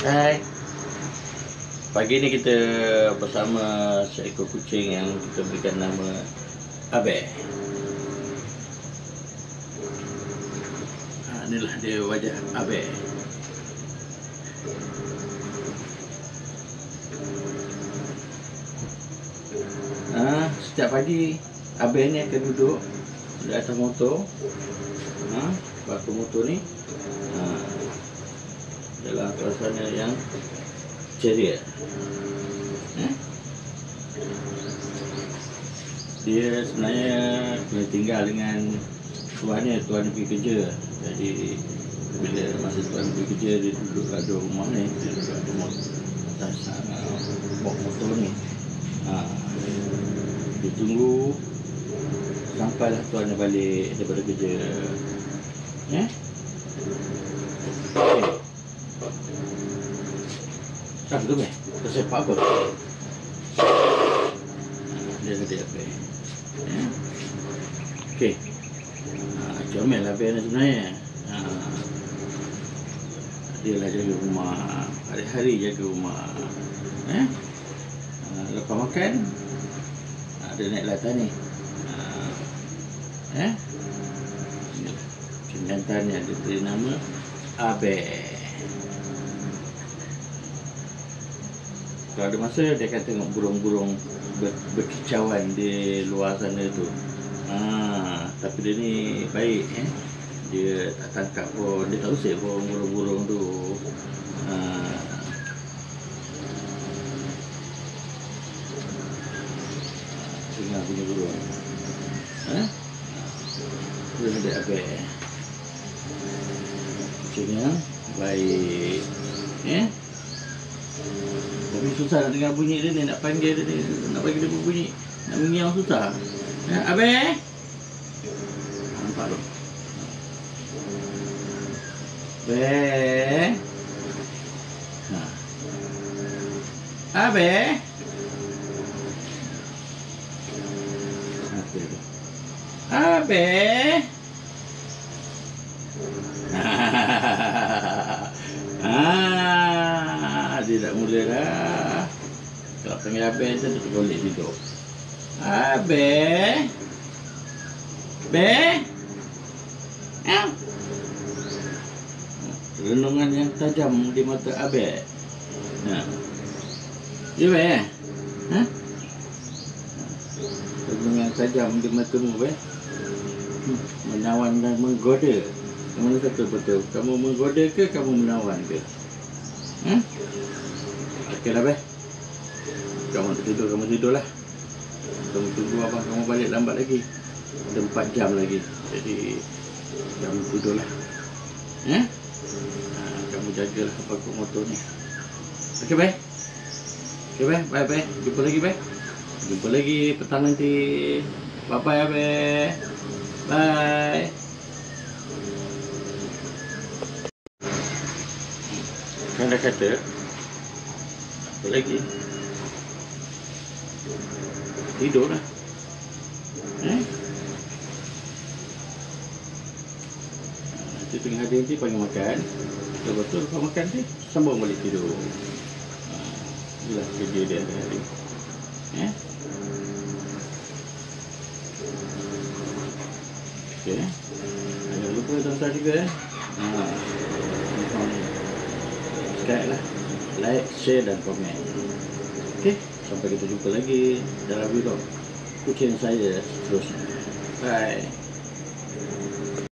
Hai. Pagi ni kita bersama seekor kucing yang kita berikan nama Abe. Inilah dia wajah Abe. Setiap pagi Abe ni akan duduk di atas motor. Batu motor ni dalam suasana yang ceria. Dia sebenarnya kena tinggal dengan tuannya, tuan pergi kerja. Jadi bila masa tuan pergi kerja, dia duduk kat rumah ni, dia duduk kat rumah atas box motor ni. Dia tunggu sampailah tuannya balik daripada kerja. Sampai tu tersepak apa? Dia kata apa? Okey. Comel lah Abel sebenarnya. Dia lah jaga rumah, hari-hari jaga rumah. Lepas makan, dia naik latar ni. Jantannya dia beri nama Abel. Kalau ada masa dia akan tengok burung-burung berkicauan di luar sana tu. Tapi dia ni baik, dia tak tangkap pun, dia tak usik pun burung-burung tu. Dengar bunyi burung. Dia ada Abel. Kucingnya baik. Tapi susah nak dengar bunyi dia ni, nak panggil dia ni, nak bagi dia berbunyi, nak mengiau susah. Abel! Nampak tu? Abel! Abel! Abel! Dia tak mula dah. Kalau panggil Abel tu, dia boleh tidur. Abel! Abel! Renungan yang tajam di mata Abel. Ya, Abel? Renungan yang tajam di matamu, Abel. Menawan dan menggoda. Mana satu betul? Kamu menggoda ke kamu menawan ke? Okeylah, Abel. Kamu nak tidur, kamu tidurlah. Kamu tunggu abang kamu balik lambat lagi. Ada 4 jam lagi. Jadi kamu tidurlah. Kamu jagalah pakai motor ni. Okey, Abel. Okey, Abel. Bye, Abel. Jumpa lagi, Abel. Jumpa lagi petang nanti. Bye-bye, Abel. Bye. Kan dah kata apa lagi? Tidur lah. Nanti tengah hari nanti panggil makan. Lepas tu lepas makan ni sambung balik tidur. Itulah kerja dia hari-hari. Okey. Jangan lupa tonton juga. Subscribe lah, like, share dan komen. Okey, sampai kita jumpa lagi dalam video kucing saya seterusnya. Bye.